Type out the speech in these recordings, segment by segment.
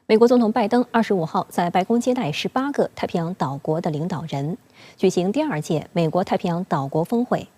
美国总统拜登25号在白宫接待18个太平洋岛国的领导人，举行第2届美国太平洋岛国峰会，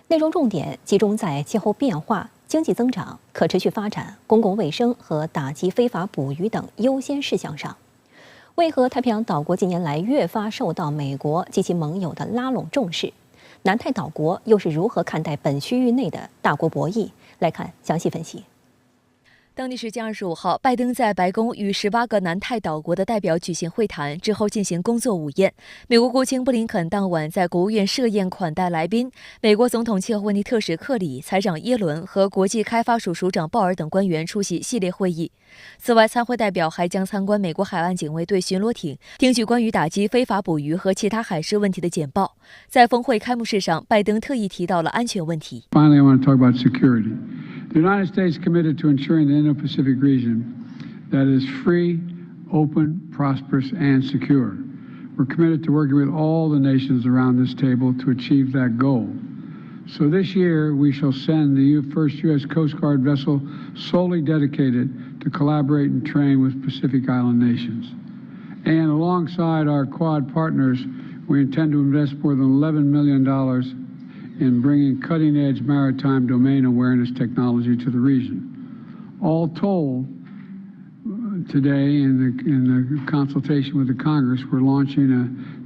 内容重点集中在气候变化、经济增长、可持续发展、公共卫生和打击非法捕鱼等优先事项上。为何太平洋岛国近年来越发受到美国及其盟友的拉拢重视？南太岛国又是如何看待本区域内的大国博弈？来看详细分析。当地时间25号，拜登在白宫与18个南太岛国的代表举行会谈，之后进行工作午宴。美国国务卿布林肯当晚在国务院设宴款待来宾，美国总统气候问题特使克里、财长耶伦和国际开发署署长鲍尔等官员出席系列会议。此外，参会代表还将参观美国海岸警卫队巡逻艇，听取关于打击非法捕鱼和其他海事问题的简报。在峰会开幕式上，拜登特意提到了安全问题。Finally, I want to talk about security. The United States committed to ensuring the Indo-Pacific region that is free, open, prosperous, and secure. We're committed to working with all the nations around this table to achieve that goal. So this year, we shall send the first U.S. Coast Guard vessel solely dedicated to collaborate and train with Pacific Island nations. And alongside our Quad partners, we intend to invest more than $11 million in bringing cutting-edge maritime domain awareness technology to the region. All told, today in the consultation with the Congress, we're launching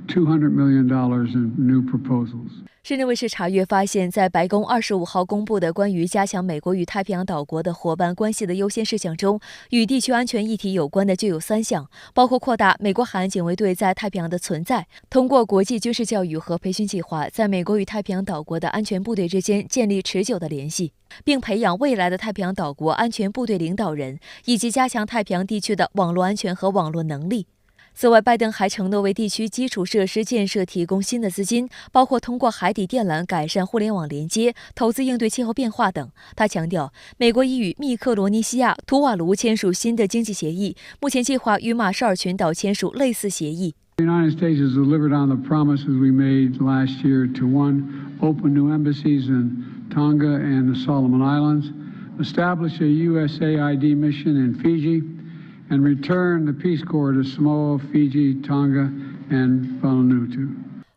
$200 million in new proposals. 深圳卫视查阅发现，在白宫25号公布的关于加强美国与太平洋岛国的伙伴关系的优先事项中，与地区安全议题有关的就有3项，包括扩大美国海岸警卫队在太平洋的存在，通过国际军事教育和培训计划，在美国与太平洋岛国的安全部队之间建立持久的联系，并培养未来的太平洋岛国安全部队领导人，以及加强太平洋地区的网络安全和网络能力。此外，拜登还承诺为地区基础设施建设提供新的资金，包括通过海底电缆改善互联网连接、投资应对气候变化等。他强调，美国已与密克罗尼西亚、图瓦卢签署新的经济协议，目前计划与马绍尔群岛签署类似协议。The United States has delivered on the promises we made last year to 1. Open new embassies in Tonga and the Solomon Islands, establish a USAID mission in Fiji,and return the Peace Corps to Samoa, Fiji, Tonga, and Vanuatu.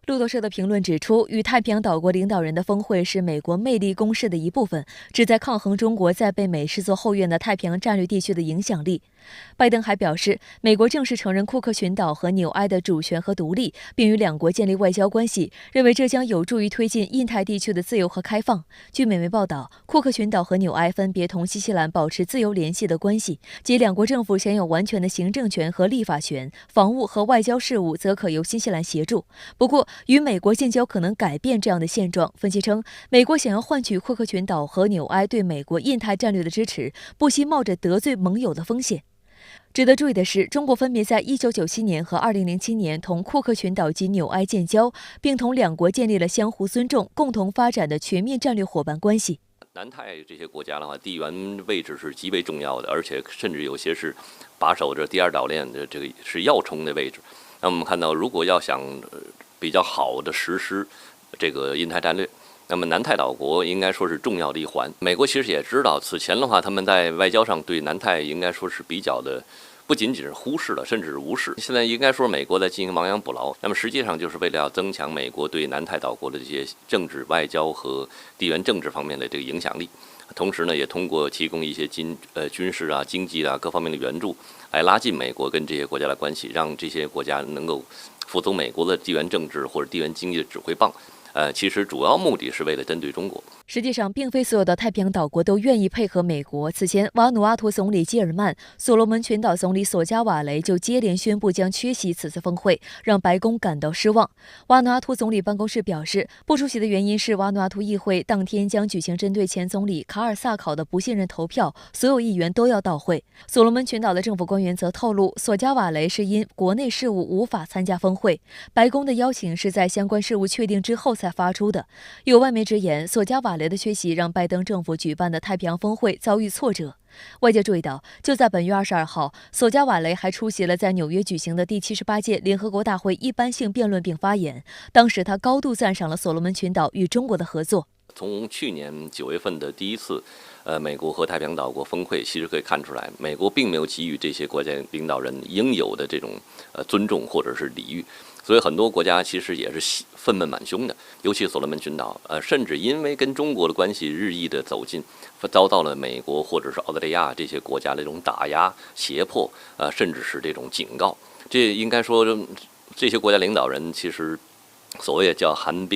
路透社的评论指出，与太平洋岛国领导人的峰会是美国魅力攻势的一部分，旨在抗衡中国在被美视作后院的太平洋战略地区的影响力。拜登还表示，美国正式承认库克群岛和纽埃的主权和独立，并与两国建立外交关系，认为这将有助于推进印太地区的自由和开放。据美媒报道，库克群岛和纽埃分别同新西兰保持自由联系的关系，即两国政府享有完全的行政权和立法权，防务和外交事务则可由新西兰协助。不过，与美国建交可能改变这样的现状。分析称，美国想要换取库克群岛和纽埃对美国印太战略的支持，不惜冒着得罪盟友的风险。值得注意的是，中国分别在1997年和2007年同库克群岛及纽埃建交，并同两国建立了相互尊重、共同发展的全面战略伙伴关系。南太这些国家的话，地缘位置是极为重要的，而且甚至有些是把守着第2岛链的这个是要冲的位置。那我们看到，如果要想比较好的实施这个印太战略，那么南太岛国应该说是重要的一环。美国其实也知道，此前的话他们在外交上对南太应该说是比较的不仅仅是忽视了，甚至是无视。现在应该说美国在进行亡羊补牢，那么实际上就是为了要增强美国对南太岛国的这些政治、外交和地缘政治方面的这个影响力。同时呢，也通过提供一些军事啊、经济啊各方面的援助，来拉近美国跟这些国家的关系，让这些国家能够服从美国的地缘政治或者地缘经济的指挥棒。其实主要目的是为了针对中国。实际上，并非所有的太平洋岛国都愿意配合美国。此前，瓦努阿图总理基尔曼、所罗门群岛总理索加瓦雷就接连宣布将缺席此次峰会，让白宫感到失望。瓦努阿图总理办公室表示，不出席的原因是瓦努阿图议会当天将举行针对前总理卡尔萨考的不信任投票，所有议员都要到会。所罗门群岛的政府官员则透露，索加瓦雷是因国内事务无法参加峰会，白宫的邀请是在相关事务确定之后才发出的。有外媒直言，索加瓦雷的缺席让拜登政府举办的太平洋峰会遭遇挫折。外界注意到，就在本月22号，索加瓦雷还出席了在纽约举行的第78届联合国大会一般性辩论并发言。当时他高度赞赏了所罗门群岛与中国的合作。从去年9月份的第一次美国和太平洋岛国峰会，其实可以看出来，美国并没有给予这些国家领导人应有的这种尊重或者是礼遇。所以很多国家其实也是愤懑满胸的，尤其所罗门群岛，甚至因为跟中国的关系日益的走近，遭到了美国或者是澳大利亚这些国家的这种打压、胁迫，甚至是这种警告。这应该说，这些国家领导人其实所谓叫寒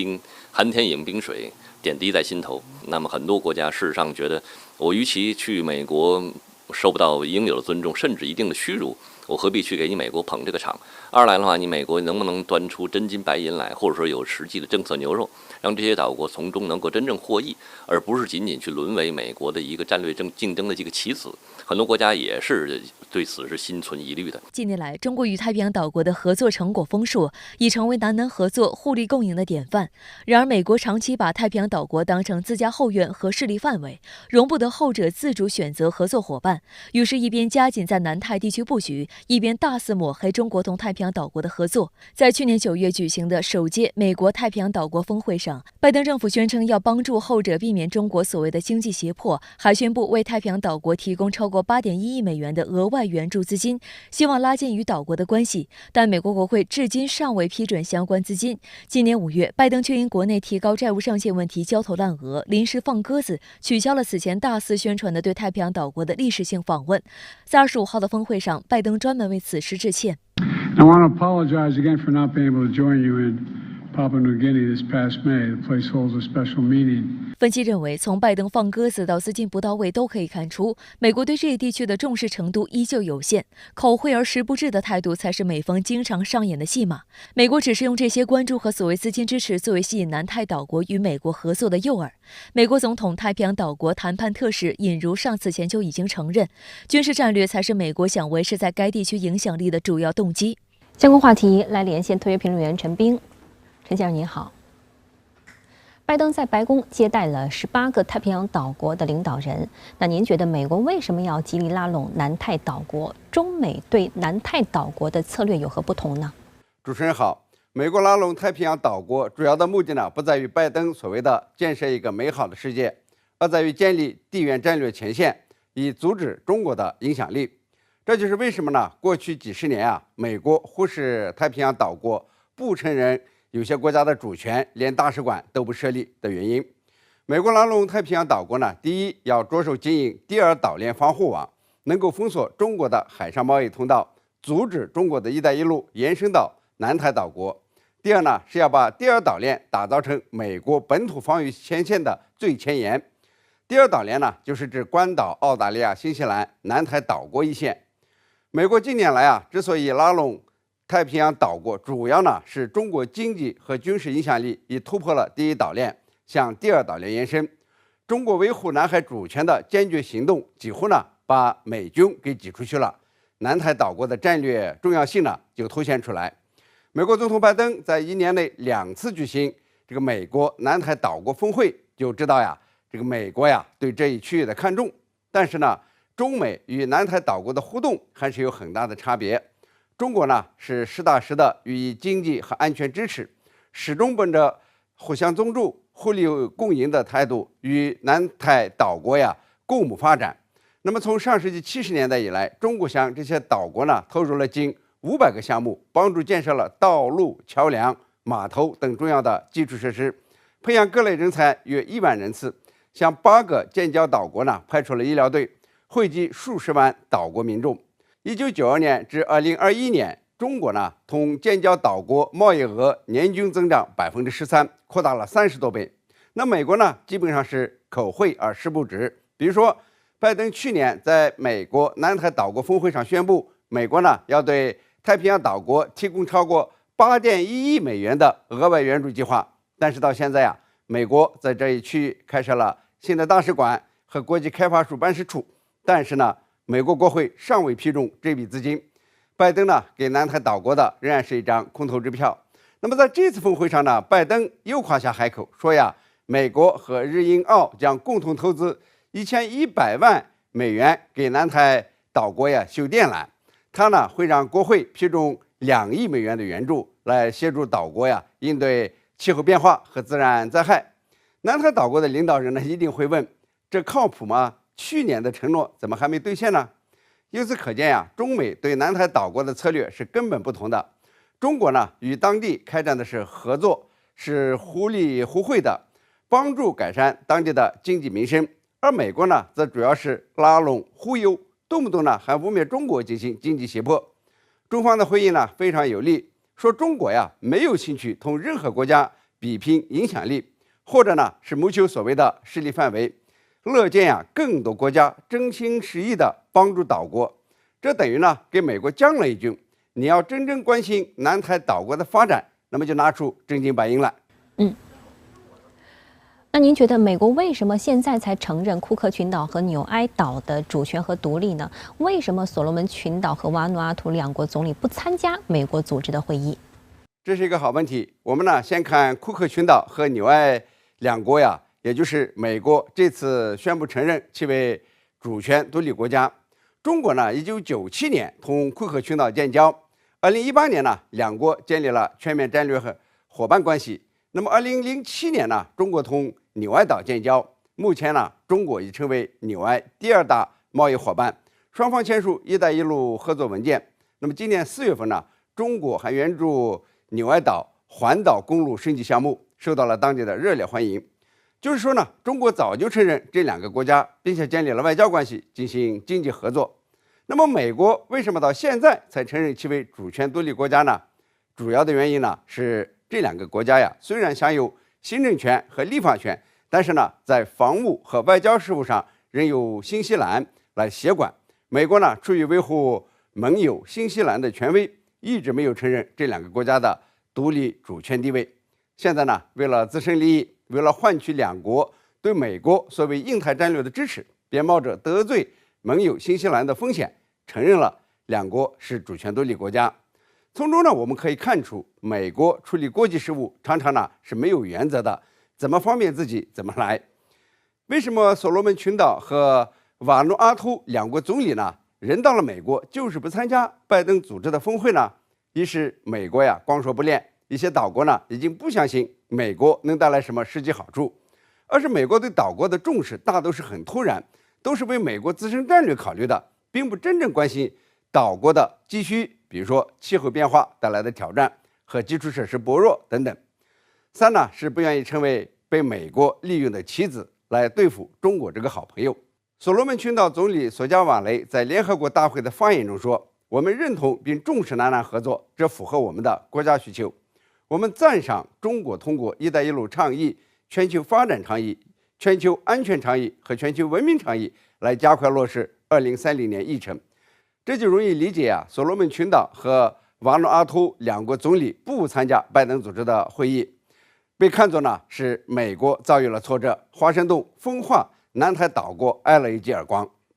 天饮冰水，点滴在心头。那么很多国家事实上觉得，我与其去美国受不到应有的尊重，甚至一定的屈辱，我何必去给你美国捧这个场？二来的话，你美国能不能端出真金白银来，或者说有实际的政策牛肉，让这些岛国从中能够真正获益，而不是仅仅去沦为美国的一个战略竞争的这个棋子。很多国家也是对此是心存疑虑的。近年来，中国与太平洋岛国的合作成果丰硕，已成为南合作、互利共赢的典范。然而，美国长期把太平洋岛国当成自家后院和势力范围，容不得后者自主选择合作伙伴，于是，一边加紧在南太地区布局，一边大肆抹黑中国同太平洋岛国的合作。在去年9月举行的首届美国太平洋岛国峰会上，拜登政府宣称要帮助后者避免中国所谓的经济胁迫，还宣布为太平洋岛国提供超过8.1亿美元的额外援助资金，希望拉近与岛国的关系。但美国国会至今尚未批准相关资金。今年5月，拜登却因国内提高债务上限问题焦头烂额，临时放鸽子，取消了此前大肆宣传的对太平洋岛国的历史性访问。在25号的峰会上，拜登专门为此事致歉。I want to apologize again for not being able to join you in Papua New Guinea this past May. The place holds a special meaning. 分析认为，从拜登放鸽子到资金不到位，都可以看出，美国对这一地区的重视程度依旧有限，口惠而实不至的态度才是美方经常上演的戏码。美国只是用这些关注和所谓资金支持作为吸引南太岛国与美国合作的诱饵。美国总统太平洋岛国谈判特使尹如上此前就已经承认，军事战略才是美国想维持在该地区影响力的主要动机。相关话题来连线特约评论员陈冰。陈先生您好。拜登在白宫接待了18个太平洋岛国的领导人，那您觉得美国为什么要极力拉拢南太岛国？中美对南太岛国的策略有何不同呢？主持人好，美国拉拢太平洋岛国主要的目的呢，不在于拜登所谓的建设一个美好的世界，而在于建立地缘战略前线，以阻止中国的影响力。这就是为什么呢？过去几十年啊，美国忽视太平洋岛国，不承认有些国家的主权，连大使馆都不设立的原因。美国拉拢太平洋岛国呢，第一要着手经营第二岛链防护网，能够封锁中国的海上贸易通道，阻止中国的一带一路延伸到南太岛国。第二呢，是要把第二岛链打造成美国本土防御前线的最前沿。第二岛链呢，就是指关岛、澳大利亚、新西兰、南太岛国一线。美国近年来之所以拉拢太平洋岛国，主要呢是中国经济和军事影响力已突破了第一岛链，向第二岛链延伸。中国维护南海主权的坚决行动，几乎呢把美军给挤出去了，南太岛国的战略重要性呢就凸显出来。美国总统拜登在1年内2次举行这个美国南太岛国峰会，就知道这个美国对这一区域的看重。但是呢，中美与南太岛国的互动还是有很大的差别。中国呢是实打实的予以经济和安全支持，始终本着互相宗助、互利共赢的态度，与南太岛国共谋发展。那么从上世纪70年代以来，中国向这些岛国呢投入了近500个项目，帮助建设了道路、桥梁、码头等重要的基础设施，培养各类人才约1万人次，向8个建交岛国呢派出了医疗队，惠及数十万岛国民众。1992年至2021年，中国呢同建交岛国贸易额年均增长13%，扩大了30多倍。那美国呢，基本上是口惠而实不至。比如说，拜登去年在美国南太岛国峰会上宣布，美国呢要对太平洋岛国提供超过8.1亿美元的额外援助计划。但是到现在美国在这一区域开设了新的大使馆和国际开发署办事处，但是呢，美国国会尚未批准这笔资金。拜登呢给南太岛国的仍然是一张空头支票。那么在这次峰会上呢，拜登又夸下海口，说美国和日英澳将共同投资1100万美元给南太岛国修电缆。他呢会让国会批准2亿美元的援助，来协助岛国应对气候变化和自然灾害。南太岛国的领导人呢一定会问，这靠谱吗？去年的承诺怎么还没兑现呢？由此可见呀，中美对南台岛国的策略是根本不同的。中国呢，与当地开展的是合作，是互利互惠的，帮助改善当地的经济民生；而美国呢，则主要是拉拢忽悠，动不动呢还污蔑中国进行经济胁迫。中方的回应呢非常有力，说中国呀没有兴趣同任何国家比拼影响力，或者呢是谋求所谓的势力范围，乐见呀更多国家真心实意的帮助岛国。这等于呢给美国将了一军。你要真正关心南台岛国的发展，那么就拿出真金白银来。那您觉得美国为什么现在才承认库克群岛和纽埃岛的主权和独立呢？为什么所罗门群岛和瓦努阿图两国总理不参加美国组织的会议？这是一个好问题。我们呢先看库克群岛和纽埃两国呀，也就是美国这次宣布承认其为主权独立国家。中国呢1997年同库克群岛建交，2018年呢两国建立了全面战略和伙伴关系。那么2007年呢，中国同纽埃岛建交，目前呢，中国已成为纽埃第2大贸易伙伴，双方签署“一带一路”合作文件。那么今年4月份呢，中国还援助纽埃岛环岛公路升级项目，受到了当地的热烈欢迎。就是说呢，中国早就承认这2个国家，并且建立了外交关系，进行经济合作。那么美国为什么到现在才承认其为主权独立国家呢？主要的原因呢是这2个国家呀，虽然享有行政权和立法权，但是呢，在防务和外交事务上仍由新西兰来协管。美国呢，出于维护盟友新西兰的权威，一直没有承认这2个国家的独立主权地位。现在呢，为了自身利益，为了换取2国对美国所谓印太战略的支持，便冒着得罪盟友新西兰的风险，承认了2国是主权独立国家。从中呢，我们可以看出，美国处理国际事务常常呢是没有原则的，怎么方便自己怎么来。为什么所罗门群岛和瓦努阿图2国总理呢，人到了美国就是不参加拜登组织的峰会呢？一是美国呀光说不练，一些岛国呢已经不相信美国能带来什么实际好处；二是美国对岛国的重视大都是很突然，都是为美国自身战略考虑的，并不真正关心岛国的急需，比如说气候变化带来的挑战和基础设施薄弱等等。3呢是不愿意成为被美国利用的棋子，来对付中国这个好朋友。所罗门群岛总理索加瓦雷在联合国大会的发言中说，我们认同并重视南南合作，这符合我们的国家需求。我们赞赏中国通过“一带一路”倡议、全球发展倡议、全球安全倡议和全球文明倡议来加快落实2030年议程。这就容易理解啊，所罗门群岛和瓦努阿图2国总理不参加拜登组织的会议，被看作呢是美国遭遇了挫折，华盛顿分化南台岛国挨了一记耳光。